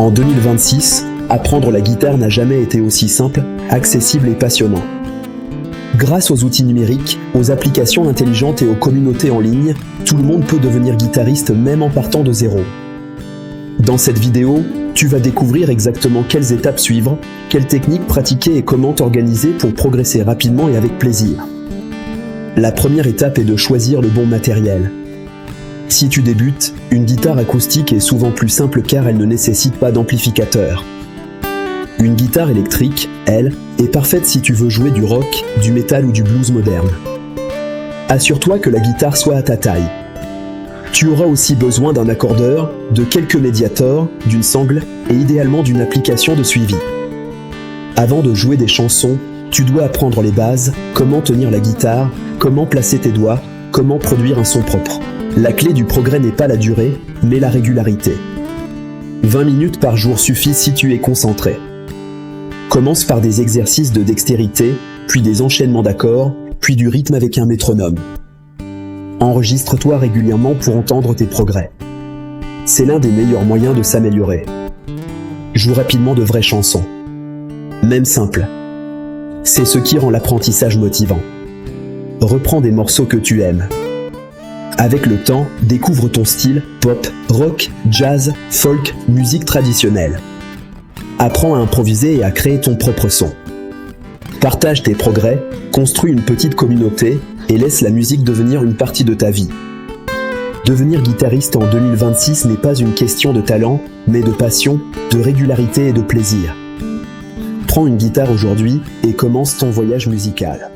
En 2026, apprendre la guitare n'a jamais été aussi simple, accessible et passionnant. Grâce aux outils numériques, aux applications intelligentes et aux communautés en ligne, tout le monde peut devenir guitariste même en partant de zéro. Dans cette vidéo, tu vas découvrir exactement quelles étapes suivre, quelles techniques pratiquer et comment t'organiser pour progresser rapidement et avec plaisir. La première étape est de choisir le bon matériel. Si tu débutes, une guitare acoustique est souvent plus simple car elle ne nécessite pas d'amplificateur. Une guitare électrique, elle, est parfaite si tu veux jouer du rock, du métal ou du blues moderne. Assure-toi que la guitare soit à ta taille. Tu auras aussi besoin d'un accordeur, de quelques médiators, d'une sangle et idéalement d'une application de suivi. Avant de jouer des chansons, tu dois apprendre les bases, comment tenir la guitare, comment placer tes doigts, comment produire un son propre. La clé du progrès n'est pas la durée, mais la régularité. 20 minutes par jour suffisent si tu es concentré. Commence par des exercices de dextérité, puis des enchaînements d'accords, puis du rythme avec un métronome. Enregistre-toi régulièrement pour entendre tes progrès. C'est l'un des meilleurs moyens de s'améliorer. Joue rapidement de vraies chansons. Même simples. C'est ce qui rend l'apprentissage motivant. Reprends des morceaux que tu aimes. Avec le temps, découvre ton style, pop, rock, jazz, folk, musique traditionnelle. Apprends à improviser et à créer ton propre son. Partage tes progrès, construis une petite communauté et laisse la musique devenir une partie de ta vie. Devenir guitariste en 2026 n'est pas une question de talent, mais de passion, de régularité et de plaisir. Prends une guitare aujourd'hui et commence ton voyage musical.